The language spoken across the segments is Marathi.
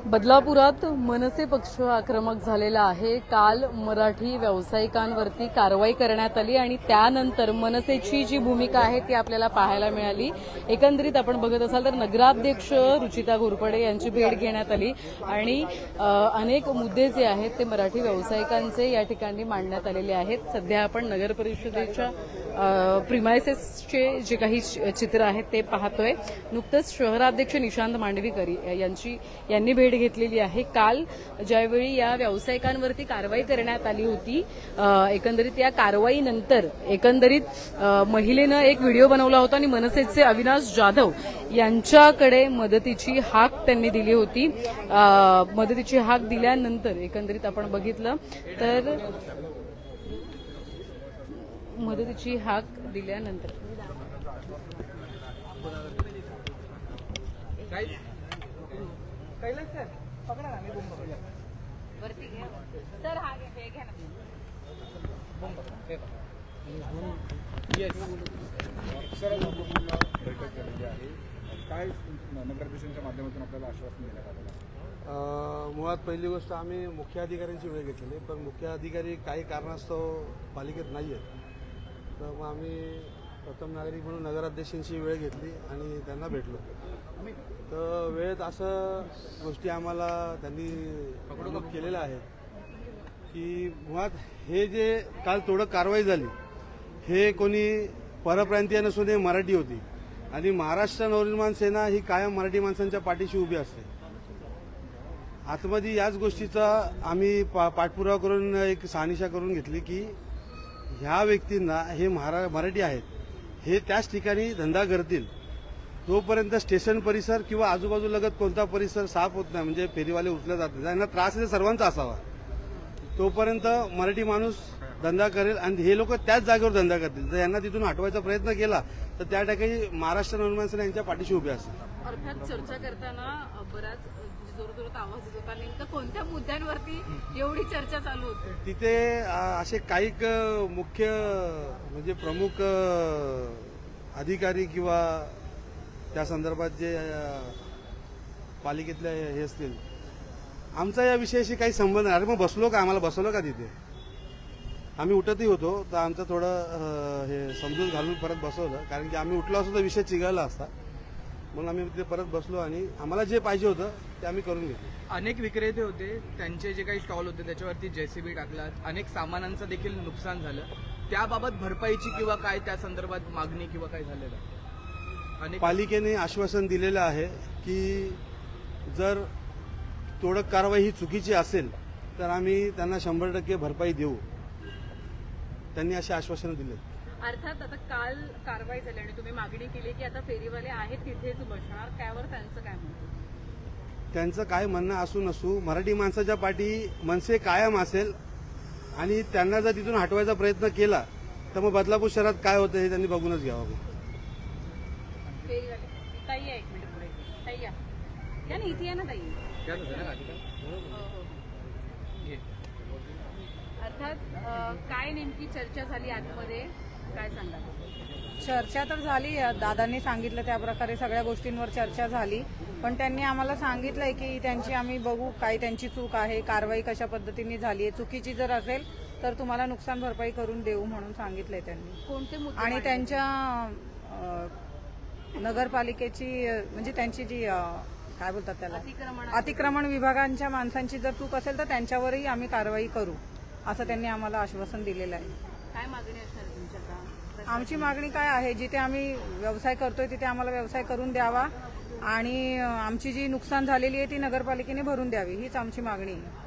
बदलापुरात मनसे पक्ष आक्रमक झालेला आहे। काल मराठी व्यावसायिकांवरती कारवाई करण्यात आली आणि त्यानंतर मनसेची जी भूमिका आहे ती आपल्याला पाहायला मिळाली। एकंदरीत आपण बघत असाल तर नगराध्यक्ष रुचिता घोरपडे यांची भेट घेण्यात आली आणि अनेक मुद्दे जे आहेत ते मराठी व्यावसायिकांचे या ठिकाणी मांडण्यात आलेले आहेत। सध्या आपण नगर परिषदेच्या प्रिमायसेसचे जे काही चित्र आहेत ते पाहतोय। नुकतंच शहराध्यक्ष निशांत मांडवीकर यांनी भेट घेतलेली आहे। काल ज्यावेळी या व्यावसायिकांवरती कारवाई करण्यात आली होती, एकंदरीत या कारवाईनंतर महिलेनं एक व्हिडिओ बनवला होता आणि मनसेचे अविनाश जाधव यांच्याकडे मदतीची हाक त्यांनी दिली होती। मदतीची हाक दिल्यानंतर एकंदरीत आपण बघितलं तर मदतीची हाक दिल्यानंतर सर हा घ्या ना बैठक झालेली आहे, काय नगराध्यक्षांच्या माध्यमातून आपल्याला आश्वासन देण्यात आलेलं? मुळात पहिली गोष्ट आम्ही मुख्य अधिकाऱ्यांची वेळ घेतलेली, पण मुख्य अधिकारी काही कारणास्तव पालिकेत नाही आहेत। तर मग आम्ही प्रथम नागरिक म्हणून नगराध्यक्षांची वेळ घेतली आणि त्यांना भेटलो। तर वेळेत असं गोष्टी आम्हाला त्यांनी नमूद केलेल्या आहेत की मुळात हे जे काल थोडं कारवाई झाली हे कोणी परप्रांतीय नसून हे मराठी होती आणि महाराष्ट्र नवनिर्माण सेना ही कायम मराठी माणसांच्या पाठीशी उभी असते। आतमध्ये याच गोष्टीचा आम्ही पाठपुरावा करून एक शहानिशा करून घेतली की ह्या व्यक्तींना हे मराठी आहेत, हे त्याच ठिकाणी धंदा करतील तोपर्यंत स्टेशन परिसर किंवा आजूबाजूलगत कोणता परिसर साफ होत नाही, म्हणजे फेरीवाले उचले जात नाही, त्यांना त्रास हे सर्वांचा असावा तोपर्यंत मराठी माणूस धंदा करेल आणि हे लोक त्याच जागेवर धंदा करतील। जर यांना तिथून हटवायचा प्रयत्न केला तर त्या ठिकाणी महाराष्ट्र नवनिर्माण सेना यांच्या पाठीशी उभी असेल। अर्थात चर्चा करताना बराच जोरजोरात आवाज येत होता, नेमकं कोणत्या मुद्द्यांवरती एवढी चर्चा चालू होती? तिथे असे काही मुख्य म्हणजे प्रमुख अधिकारी किंवा त्या संदर्भात जे पालिकेतले हे असतील, आमचा या विषयाशी काही संबंध नाही। अरे मग बसलो का, आम्हाला बसवलं का तिथे? आम्ही उठतही होतो तर आमचं थोडं हे समजून घालून परत बसवलं, कारण की आम्ही उठलो असतो तर विषय चिघळला असता, म्हणून आम्ही तिथे परत बसलो आणि आम्हाला जे पाहिजे होतं ते आम्ही करून घेतलं। अनेक विक्रेते होते, त्यांचे जे काही स्टॉल होते त्याच्यावरती JCB टाकला, अनेक सामानांचं देखील नुकसान झालं, त्याबाबत भरपाईची किंवा काय त्या संदर्भात मागणी किंवा काय झालेलं? पालिकेने आश्वासन दिलेलं आहे की जर तोडक कारवाई ही चुकीची असेल तर आम्ही त्यांना 100% भरपाई देऊ, त्यांनी असे आश्वासन दिले। अर्थात आता काल कारवाई झाली आणि तुम्ही मागणी केली की आता फेरीवाले आहेत तिथेच बसणार, त्यावर त्यांचं काय म्हणणं? त्यांचं काय म्हणणं असू नसू, मराठी माणसाच्या पाठी मनसे कायम असेल आणि त्यांना जर तिथून हटवायचा प्रयत्न केला तर मग बदलापूर शहरात काय होतं हे त्यांनी बघूनच घ्यावं। फेरीवाले ताई आहे, एक मिनिट पुढे ताई या ना, इथे या ना ताई। अर्थात काय नेमकी चर्चा झाली आतमध्ये, काय सांगा? चर्चा तर झाली, दादांनी सांगितलं त्या प्रकारे सगळ्या गोष्टींवर चर्चा झाली, पण त्यांनी आम्हाला सांगितलंय की त्यांची आम्ही बघू काय त्यांची चूक आहे, कारवाई कशा पद्धतीने झाली आहे, चुकीची जर असेल तर तुम्हाला नुकसान भरपाई करून देऊ म्हणून सांगितलंय त्यांनी। कोणते मुद्दे? आणि त्यांच्या नगरपालिकेची म्हणजे त्यांची जी काय बोलतात त्याला अतिक्रमण विभागांच्या माणसांची जर चूक असेल तर त्यांच्यावरही आम्ही कारवाई करू असं त्यांनी आम्हाला आश्वासन दिलेलं आहे। काय मागणी असणार तुमच्या? आमची मागणी काय आहे, जिथे आम्ही व्यवसाय करतोय तिथे आम्हाला व्यवसाय करून द्यावा आणि आमची जी नुकसान झालेली आहे ती नगरपालिकेने भरून द्यावी, हीच आमची मागणी आहे।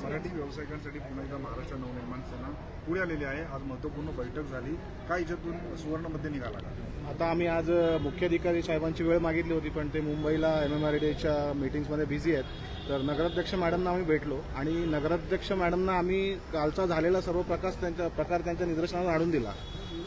मराठी व्यावसायिकांसाठी पुन्हा एकदा महाराष्ट्र नवनिर्माण सेना पुढे आलेली आहे। आज महत्त्वपूर्ण बैठक झाली, काय याच्यातून सुवर्णमध्ये निघाला का? आता आम्ही आज मुख्याधिकारी साहेबांची वेळ मागितली होती, पण ते मुंबईला MMRDAच्या मीटिंग्समध्ये बिझी आहेत। तर नगराध्यक्ष मॅडमना आम्ही भेटलो आणि नगराध्यक्ष मॅडमना आम्ही कालचा झालेला सर्व प्रकार त्यांच्या निदर्शनास आणून दिला।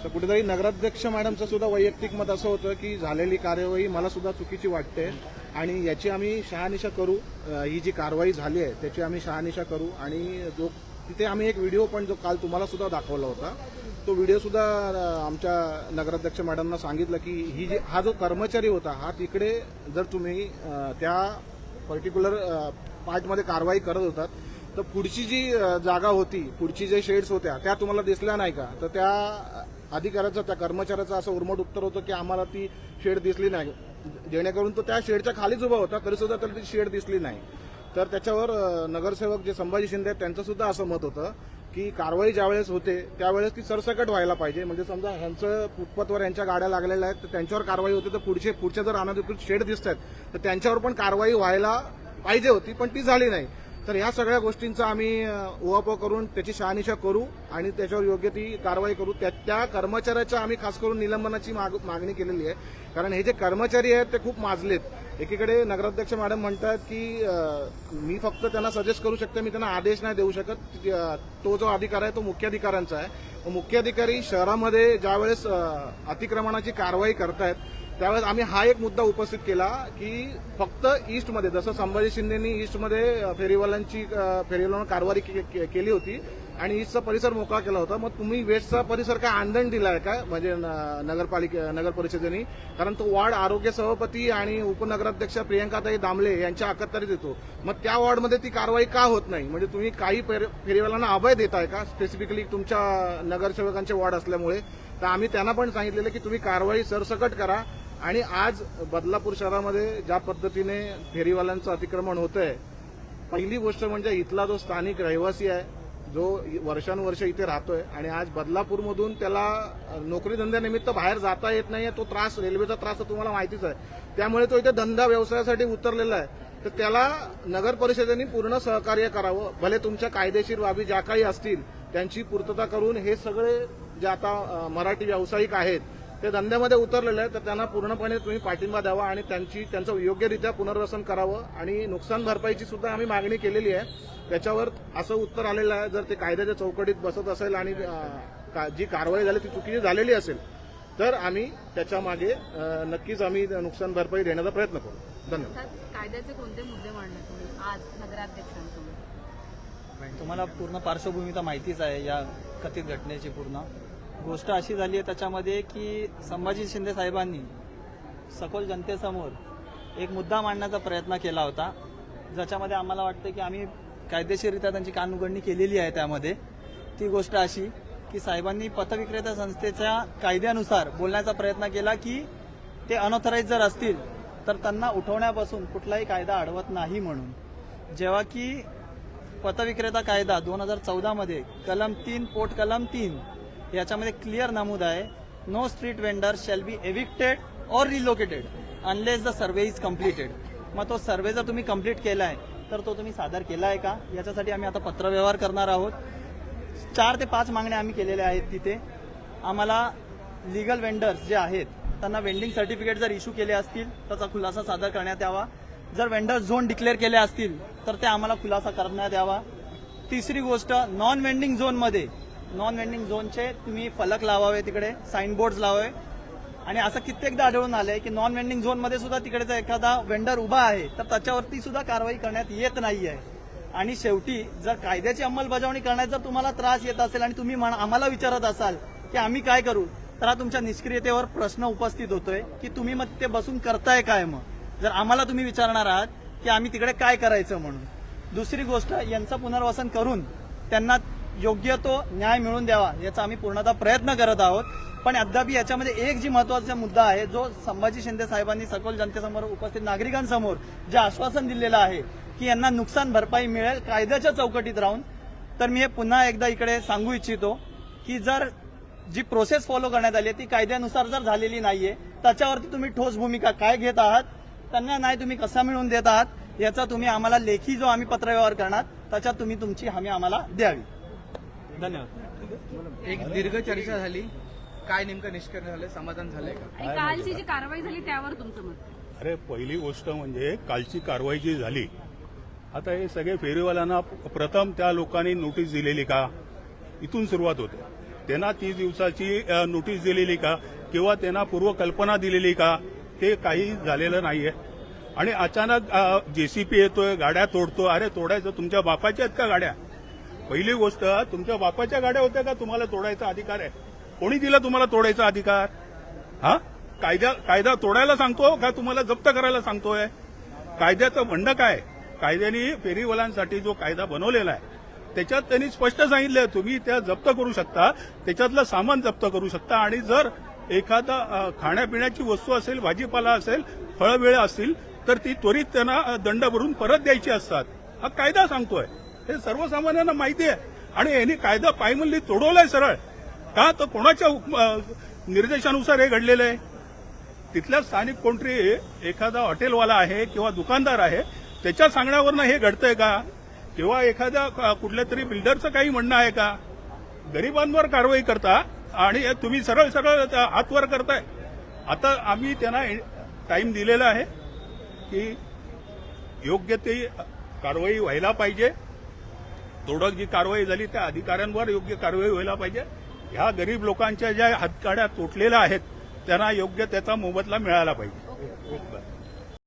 तर कुठेतरी नगराध्यक्ष मॅडमचं सुद्धा वैयक्तिक मत असं होतं की झालेली कार्यवाही मला सुद्धा चुकीची वाटते आणि याची आम्ही शहानिशा करू, ही जी कारवाई झाली आहे त्याची आम्ही शहानिशा करू आणि जो तिथे आम्ही एक व्हिडिओ पण जो काल तुम्हाला सुद्धा दाखवला होता तो व्हिडिओ सुद्धा आमच्या नगराध्यक्ष मॅडमना सांगितलं की हा जो कर्मचारी होता हा तिकडे जर तुम्ही त्या पर्टिक्युलर पार्टमध्ये कारवाई करत होतात तर पुढची जी जागा होती, पुढची जे शेड्स होत्या त्या तुम्हाला दिसल्या नाही का? तर त्या अधिकाऱ्याचं, त्या कर्मचाऱ्याचं असं उर्मट उत्तर होतं की आम्हाला ती शेड दिसली नाही, जेणेकरून तो त्या शेडच्या खालीच उभा होता तरी सुद्धा त्याला ती शेड दिसली नाही. तर त्याच्यावर नगरसेवक जे संभाजी शिंदे आहेत त्यांचं सुद्धा असं मत होतं की कारवाई ज्यावेळेस होते त्यावेळेस ती सरसकट व्हायला पाहिजे. म्हणजे समजा ह्यांचं फुटपाथवर यांच्या गाड्या लागलेल्या आहेत तर त्यांच्यावर कारवाई होते, तर पुढच्या जर अनधिकृत शेड दिसत आहेत तर त्यांच्यावर पण कारवाई व्हायला पाहिजे होती, पण ती झाली नाही. तर ह्या सगळ्या गोष्टींचा आम्ही उहापोह करून त्याची शहानिशा करू आणि त्याच्यावर योग्य ती कारवाई करू. त्या कर्मचाऱ्याच्या आम्ही खास करून निलंबनाची मागणी केलेली आहे, कारण हे जे कर्मचारी आहेत ते खूप माजलेत. एकीकडे नगराध्यक्ष मॅडम म्हणतात की मी फक्त त्यांना सजेस्ट करू शकते, मी त्यांना आदेश नाही देऊ शकत. तो जो अधिकार आहे तो मुख्याधिकाऱ्यांचा आहे. मुख्याधिकारी शहरामध्ये ज्यावेळेस अतिक्रमणाची कारवाई करतायत त्यावेळेस आम्ही हा एक मुद्दा उपस्थित केला की फक्त ईस्टमध्ये, जसं संभाजी शिंदेनी ईस्टमध्ये फेरीवाल्यांवर कारवाई केली होती आणि ईस्टचा परिसर मोकळा केला होता, मग तुम्ही वेस्टचा परिसर काय आंदण दिलाय काय म्हणजे नगर परिषदेने? कारण तो वॉर्ड आरोग्य सभापती आणि उपनगराध्यक्ष प्रियंकाताई दामले यांच्या अखत्यारीत येतो. मग त्या वॉर्डमध्ये ती कारवाई का होत नाही? म्हणजे तुम्ही काही फेरीवाल्यांना अभय देताय का स्पेसिफिकली तुमच्या नगरसेवकांचे वॉर्ड असल्यामुळे? तर आम्ही त्यांना पण सांगितलेलं की तुम्ही कारवाई सरसकट करा. आणि आज बदलापूर शहरामध्ये ज्या पद्धतीने फेरीवाल्यांचं अतिक्रमण होतंय, पहिली गोष्ट म्हणजे इथला जो स्थानिक रहिवासी आहे जो वर्षानुवर्ष इथे राहतोय आणि आज बदलापूरमधून त्याला नोकरी धंद्यानिमित्त बाहेर जाता येत नाहीये, तो त्रास, रेल्वेचा त्रास तर तुम्हाला माहितीच आहे, त्यामुळे तो इथे धंदा व्यवसायासाठी उतरलेला आहे. तर त्याला नगर परिषदेने पूर्ण सहकार्य करावं. भले तुमच्या कायदेशीर बाबी ज्या काही असतील त्यांची पूर्तता करून हे सगळे जे आता मराठी व्यावसायिक आहेत ते धंद्यामध्ये उतरलेले आहेत तर त्यांना पूर्णपणे तुम्ही पाठिंबा द्यावा आणि त्यांचं योग्यरित्या पुनर्वसन करावं. आणि नुकसान भरपाईची सुद्धा आम्ही मागणी केलेली आहे. त्याच्यावर असं उत्तर आलेलं आहे, जर ते कायद्याच्या चौकटीत बसत असेल आणि जी कारवाई झाली ती चुकीची झालेली असेल तर आम्ही त्याच्या मागे नक्कीच आम्ही नुकसान भरपाई देण्याचा प्रयत्न करू. धन्यवाद. कायद्याचे कोणते मुद्दे मांडले तुम्ही आज नगराध्यक्षांसमोर? तुम्हाला पूर्ण पार्श्वभूमी तर माहितीच आहे या कथित घटनेची. पूर्ण गोष्ट अशी झाली आहे त्याच्यामध्ये की संभाजी शिंदे साहेबांनी सखोल जनतेसमोर एक मुद्दा मांडण्याचा प्रयत्न केला होता, ज्याच्यामध्ये आम्हाला वाटतं की आम्ही कायदेशीररित्या त्यांची कानउघडणी केलेली आहे. त्यामध्ये ती गोष्ट अशी की साहेबांनी पथविक्रेता संस्थेच्या कायद्यानुसार बोलण्याचा प्रयत्न केला की ते अनऑथराईज जर असतील तर त्यांना उठवण्यापासून कुठलाही कायदा अडवत नाही म्हणून. जेव्हा की पथविक्रेता कायदा 2014 मध्ये कलम 3 पोट कलम 3 याच्यामध्ये क्लिअर नमूद आहे, no street vendor shall be evicted or relocated unless the survey is completed. मग तो सर्वे जर तुम्ही कम्प्लीट केला आहे तर तो तुम्ही सादर केला आहे का, याच्यासाठी आम्ही आता पत्रव्यवहार करणार आहोत. 4 ते 5 मागण्या आम्ही केलेल्या आहेत. तिथे आम्हाला लिगल वेंडर्स जे आहेत त्यांना वेंडिंग सर्टिफिकेट जर इश्यू केले असतील त्याचा खुलासा सादर करण्यात यावा. जर वेंडर झोन डिक्लेअर केले असतील तर ते आम्हाला खुलासा करण्यात यावा. तिसरी गोष्ट, नॉन वेंडिंग झोनमध्ये नॉन वेंडिंग झोनचे तुम्ही फलक लावावे, तिकडे साईन बोर्ड लावावे. आणि असं कित्येकदा आढळून आलंय की नॉन वेंडिंग झोनमध्ये सुद्धा तिकडे जर एखादा वेंडर उभा आहे तर त्याच्यावरती सुद्धा कारवाई करण्यात येत नाहीये. आणि शेवटी जर कायद्याची अंमलबजावणी करण्यात जर तुम्हाला त्रास येत असेल आणि तुम्ही आम्हाला विचारत असाल की आम्ही काय करू, तर हा तुमच्या निष्क्रियतेवर प्रश्न उपस्थित होतोय की तुम्ही मग ते बसून करताय काय. मग जर आम्हाला तुम्ही विचारणार आहात की आम्ही तिकडे काय करायचं म्हणून. दुसरी गोष्ट, यांचं पुनर्वसन करून त्यांना योग्य तो न्याय मिळवून द्यावा याचा आम्ही पूर्णतः प्रयत्न करत आहोत. पण अद्याप याच्यामध्ये एक जी महत्वाचा मुद्दा आहे जो संभाजी शिंदे साहेबांनी सखोल जनतेसमोर उपस्थित नागरिकांसमोर जे आश्वासन दिलेलं आहे की यांना नुकसान भरपाई मिळेल कायद्याच्या चौकटीत राहून, तर मी हे पुन्हा एकदा इकडे सांगू इच्छितो की जर जी प्रोसेस फॉलो करण्यात आली ती कायद्यानुसार जर झालेली नाहीये त्याच्यावरती तुम्ही ठोस भूमिका काय घेत आहात, त्यांना न्याय तुम्ही कसा मिळवून देत आहात याचा तुम्ही आम्हाला लेखी जो आम्ही पत्रव्यवहार करणार त्याच्यात तुम्ही तुमची हमी आम्हाला द्यावी. धन्यवाद. एक दीर्घ चर्चा झाली, काय नेमकं निष्कर्ष झालं, समाधान झालंय का? आणि कालची जी कारवाई झाली त्यावर तुमचं मत? अरे पहिली गोष्ट म्हणजे कालची कारवाई जी झाली, आता हे सगळे फेरीवाल्यांना प्रथम त्या लोकांनी नोटीस दिलेली का, इथून सुरुवात होते. त्यांना 30 दिवसाची नोटीस दिलेली का किंवा त्यांना पूर्वकल्पना दिलेली का, ते काही झालेलं नाहीये. आणि अचानक जेसीपी येतोय, गाड्या तोडतो. अरे तोडायचं तुमच्या बापाच्या आहेत का गाड्या? पहिली गोष्ट, तुमच्या बापाच्या गाड्या होत्या का तुम्हाला तोडायचा अधिकार आहे? कोणी दिला तुम्हाला तोडायचा अधिकार? हा, कायदा तोडायला सांगतो का तुम्हाला जप्त करायला सांगतोय? कायद्याचं म्हणणं काय? कायद्याने फेरीवाल्यांसाठी जो कायदा बनवलेला आहे त्याच्यात त्यांनी स्पष्ट सांगितलं तुम्ही त्या जप्त करू शकता, त्याच्यातलं सामान जप्त करू शकता, आणि जर एखादा खाण्यापिण्याची वस्तू असेल, भाजीपाला असेल, फळवेळ असतील तर ती त्वरित त्यांना दंड भरून परत द्यायची असतात. हा कायदा सांगतोय, हे सर्वसामान्यांना माहिती आहे. आणि यांनी कायदा पायमल्ली तोडवलाय सरळ. का? तर कोणाच्या निर्देशानुसार हे घडलेलं आहे? तिथल्या स्थानिक कोणतरी एखादा हॉटेलवाला आहे किंवा दुकानदार आहे त्याच्या सांगण्यावरनं हे घडतंय का? किंवा एखाद्या कुठल्या तरी बिल्डरचं काही म्हणणं आहे का? गरिबांवर कारवाई करता आणि तुम्ही सरळ सरळ हातवर करताय. आता आम्ही त्यांना टाइम दिलेला आहे की योग्य ती कारवाई व्हायला पाहिजे. तोडक जी कारवाई झाली त्या अधिकाऱ्यांवर योग्य कारवाई व्हायला पाहिजे. ह्या गरीब लोकांच्या ज्या हातगाड्या तुटलेल्या आहेत त्यांना योग्य त्याचा मोबदला मिळाला पाहिजे.